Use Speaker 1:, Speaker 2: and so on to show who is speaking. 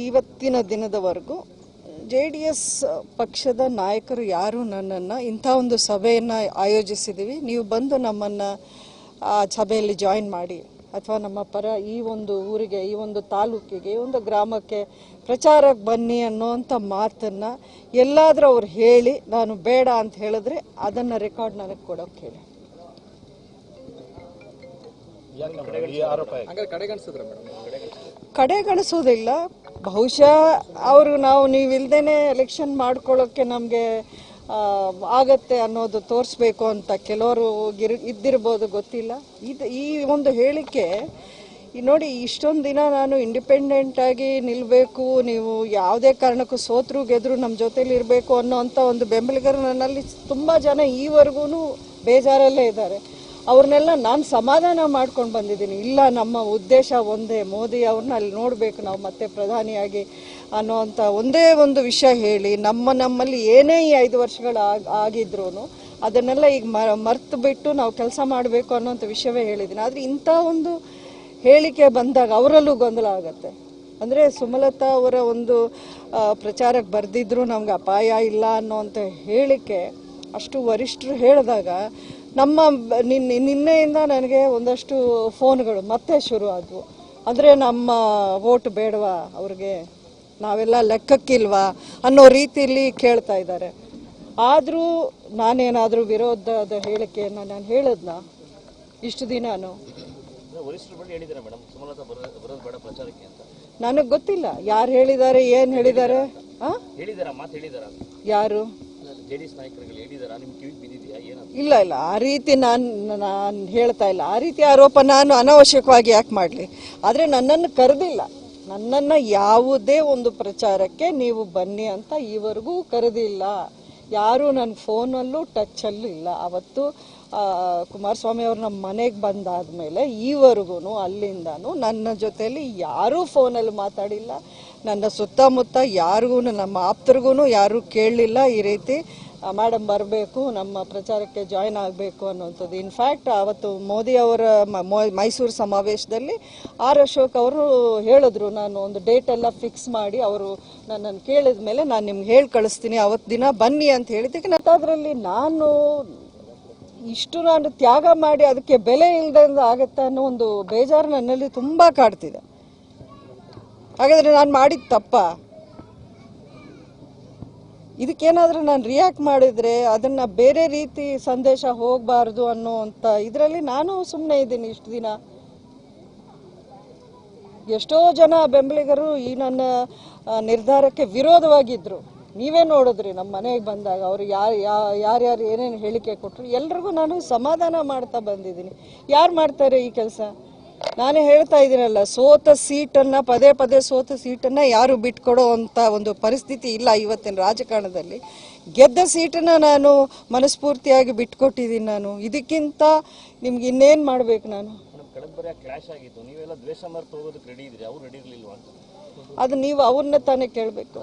Speaker 1: ಇವತ್ತಿನ ದಿನದವರೆಗೂ JDS ಪಕ್ಷದ ನಾಯಕರು ಯಾರು ನನ್ನನ್ನು ಇಂಥ ಒಂದು ಸಭೆಯನ್ನು ಆಯೋಜಿಸಿದ್ದೀವಿ, ನೀವು ಬಂದು ನಮ್ಮನ್ನು ಆ ಸಭೆಯಲ್ಲಿ ಜಾಯಿನ್ ಮಾಡಿ ಅಥವಾ ನಮ್ಮ ಪರ ಈ ಒಂದು ಊರಿಗೆ, ಈ ಒಂದು ತಾಲೂಕಿಗೆ, ಈ ಒಂದು ಗ್ರಾಮಕ್ಕೆ ಪ್ರಚಾರಕ್ಕೆ ಬನ್ನಿ ಅನ್ನೋವಂಥ ಮಾತನ್ನು ಎಲ್ಲಾದರೂ ಅವ್ರು ಹೇಳಿ ನಾನು ಬೇಡ ಅಂತ ಹೇಳಿದ್ರೆ ಅದನ್ನು ರೆಕಾರ್ಡ್ ನನಗೆ ಕೊಡೋಕೆ ಹೇಳಿ. ಕಡೆಗಣಿಸೋದಿಲ್ಲ. ಬಹುಶಃ ಅವರು ನೀವಿಲ್ದೇನೆ ಎಲೆಕ್ಷನ್ ಮಾಡ್ಕೊಳ್ಳೋಕ್ಕೆ ನಮಗೆ ಆಗತ್ತೆ ಅನ್ನೋದು ತೋರಿಸ್ಬೇಕು ಅಂತ ಕೆಲವರು ಇದ್ದಿರ್ಬೋದು, ಗೊತ್ತಿಲ್ಲ. ಈ ಒಂದು ಹೇಳಿಕೆ ನೋಡಿ, ಇಷ್ಟೊಂದು ದಿನ ನಾನು ಇಂಡಿಪೆಂಡೆಂಟ್ ಆಗಿ ನಿಲ್ಲಬೇಕು, ನೀವು ಯಾವುದೇ ಕಾರಣಕ್ಕೂ ಸೋತ್ರು ಗೆದ್ರು ನಮ್ಮ ಜೊತೆಲಿ ಇರಬೇಕು ಅನ್ನೋವಂಥ ಒಂದು ಬೆಂಬಲಿಗರು ನನ್ನಲ್ಲಿ ತುಂಬ ಜನ ಈವರೆಗೂ ಬೇಜಾರಲ್ಲೇ ಇದ್ದಾರೆ. ಅವ್ರನ್ನೆಲ್ಲ ನಾನು ಸಮಾಧಾನ ಮಾಡ್ಕೊಂಡು ಬಂದಿದ್ದೀನಿ. ಇಲ್ಲ, ನಮ್ಮ ಉದ್ದೇಶ ಒಂದೇ, ಮೋದಿ ಅವ್ರನ್ನ ಅಲ್ಲಿ ನೋಡಬೇಕು ನಾವು ಮತ್ತೆ ಪ್ರಧಾನಿಯಾಗಿ ಅನ್ನೋವಂಥ ಒಂದೇ ಒಂದು ವಿಷಯ ಹೇಳಿ, ನಮ್ಮಲ್ಲಿ ಏನೇ ಈ 5 ವರ್ಷಗಳು ಆಗಿದ್ರೂ ಅದನ್ನೆಲ್ಲ ಈಗ ಮರ್ತು ಬಿಟ್ಟು ನಾವು ಕೆಲಸ ಮಾಡಬೇಕು ಅನ್ನೋಂಥ ವಿಷಯವೇ ಹೇಳಿದ್ದೀನಿ. ಆದರೆ ಇಂಥ ಒಂದು ಹೇಳಿಕೆ ಬಂದಾಗ ಅವರಲ್ಲೂ ಗೊಂದಲ ಆಗುತ್ತೆ. ಅಂದರೆ ಸುಮಲತಾ ಅವರ ಒಂದು ಪ್ರಚಾರಕ್ಕೆ ಬರೆದಿದ್ರು ನಮ್ಗೆ ಅಪಾಯ ಇಲ್ಲ ಅನ್ನೋವಂಥ ಹೇಳಿಕೆ ಅಷ್ಟು ವರಿಷ್ಠರು ಹೇಳಿದಾಗ ನಿನ್ನೆಯಿಂದ ನನಗೆ ಒಂದಷ್ಟು ಫೋನ್ಗಳು ಮತ್ತೆ ಶುರು ಆದವು. ಅಂದರೆ ನಮ್ಮ ವೋಟ್ ಬೇಡವಾ ಅವ್ರಿಗೆ, ನಾವೆಲ್ಲ ಲೆಕ್ಕಕ್ಕಿಲ್ವಾ ಅನ್ನೋ ರೀತಿಯಲ್ಲಿ ಕೇಳ್ತಾ ಇದ್ದಾರೆ. ಆದರೂ ನಾನೇನಾದರೂ ವಿರೋಧದ ಹೇಳಿಕೆಯನ್ನು ನಾನು ಹೇಳಿದ್ನ ಇಷ್ಟು ದಿನಾನು? ನನಗೆ ಗೊತ್ತಿಲ್ಲ ಯಾರು ಹೇಳಿದ್ದಾರೆ, ಏನು ಹೇಳಿದ್ದಾರೆ. ಯಾರು? ಇಲ್ಲ, ಆ ರೀತಿ ನಾನು ಹೇಳ್ತಾ ಇಲ್ಲ. ಆ ರೀತಿ ಆರೋಪ ನಾನು ಅನಾವಶ್ಯಕವಾಗಿ ಯಾಕೆ ಮಾಡಲಿ? ಆದರೆ ನನ್ನನ್ನು ಕರೆದಿಲ್ಲ, ನನ್ನನ್ನು ಯಾವುದೇ ಒಂದು ಪ್ರಚಾರಕ್ಕೆ ನೀವು ಬನ್ನಿ ಅಂತ ಈವರೆಗೂ ಕರೆದಿಲ್ಲ. ಯಾರು ನನ್ನ ಫೋನಲ್ಲೂ ಟಚ್ಚಲ್ಲೂ ಇಲ್ಲ. ಅವತ್ತು ಕುಮಾರಸ್ವಾಮಿ ಅವ್ರು ನಮ್ಮ ಮನೆಗೆ ಬಂದಾದ್ಮೇಲೆ ಈವರೆಗೂ ಅಲ್ಲಿಂದನೂ ನನ್ನ ಜೊತೆಯಲ್ಲಿ ಯಾರೂ ಫೋನಲ್ಲಿ ಮಾತಾಡಿಲ್ಲ. ನನ್ನ ಸುತ್ತಮುತ್ತ ಯಾರಿಗೂ, ನಮ್ಮ ಆಪ್ತರಿಗೂ ಯಾರೂ ಕೇಳಲಿಲ್ಲ ಈ ರೀತಿ ಮೇಡಮ್ ಬರಬೇಕು, ನಮ್ಮ ಪ್ರಚಾರಕ್ಕೆ ಜಾಯ್ನ್ ಆಗಬೇಕು ಅನ್ನೋಂಥದ್ದು. ಇನ್ಫ್ಯಾಕ್ಟ್ ಅವತ್ತು ಮೋದಿ ಅವರ ಮೈಸೂರು ಸಮಾವೇಶದಲ್ಲಿ ಅಶೋಕ್ ಅವರು ಹೇಳಿದ್ರು, ನಾನು ಒಂದು ಡೇಟ್ ಎಲ್ಲ ಫಿಕ್ಸ್ ಮಾಡಿ ಅವರು ನನ್ನನ್ನು ಕೇಳಿದ ಮೇಲೆ ನಾನು ನಿಮ್ಗೆ ಹೇಳಿ ಕಳಿಸ್ತೀನಿ, ಅವತ್ತು ದಿನ ಬನ್ನಿ ಅಂತ ಹೇಳಿದ್ದಕ್ಕೆ ಅದರಲ್ಲಿ ನಾನು ತ್ಯಾಗ ಮಾಡಿ ಅದಕ್ಕೆ ಬೆಲೆ ಇಲ್ಲದಂಗೆ ಆಗುತ್ತೆ ಅನ್ನೋ ಒಂದು ಬೇಜಾರು ನನ್ನಲ್ಲಿ ತುಂಬ ಕಾಡ್ತಿದೆ. ಹಾಗಾದರೆ ನಾನು ಮಾಡಿದ ತಪ್ಪ? ಇದಕ್ಕೇನಾದರೂ ನಾನು ರಿಯಾಕ್ಟ್ ಮಾಡಿದರೆ ಅದನ್ನು ಬೇರೆ ರೀತಿ ಸಂದೇಶ ಹೋಗಬಾರ್ದು ಅನ್ನೋವಂಥ ಇದರಲ್ಲಿ ನಾನು ಸುಮ್ಮನೆ ಇದ್ದೀನಿ. ಇಷ್ಟು ದಿನ ಎಷ್ಟೋ ಜನ ಬೆಂಬಲಿಗರು ಈ ನನ್ನ ನಿರ್ಧಾರಕ್ಕೆ ವಿರೋಧವಾಗಿದ್ದರು. ನೀವೇ ನೋಡಿದ್ರಿ ನಮ್ಮ ಮನೆಗೆ ಬಂದಾಗ ಅವರು ಯಾರ್ಯಾರು ಏನೇನು ಹೇಳಿಕೆ ಕೊಟ್ಟರು, ಎಲ್ರಿಗೂ ನಾನು ಸಮಾಧಾನ ಮಾಡ್ತಾ ಬಂದಿದ್ದೀನಿ. ಯಾರು ಮಾಡ್ತಾರೆ ಈ ಕೆಲಸ? ನಾನೇ ಹೇಳ್ತಾ ಇದ್ದೀನಲ್ಲ, ಸೋತ ಸೀಟನ್ನು ಪದೇ ಸೋತ ಸೀಟನ್ನು ಯಾರು ಬಿಟ್ಕೊಡೋ ಅಂಥ ಒಂದು ಪರಿಸ್ಥಿತಿ ಇಲ್ಲ ಇವತ್ತಿನ ರಾಜಕಾರಣದಲ್ಲಿ. ಗೆದ್ದ ಸೀಟನ್ನು ನಾನು ಮನಸ್ಫೂರ್ತಿಯಾಗಿ ಬಿಟ್ಕೊಟ್ಟಿದ್ದೀನಿ. ನಾನು ಇದಕ್ಕಿಂತ ನಿಮ್ಗೆ ಇನ್ನೇನು ಮಾಡಬೇಕು? ನಾನು ಅದು ನೀವು ಅವ್ರನ್ನ ತಾನೇ ಕೇಳಬೇಕು.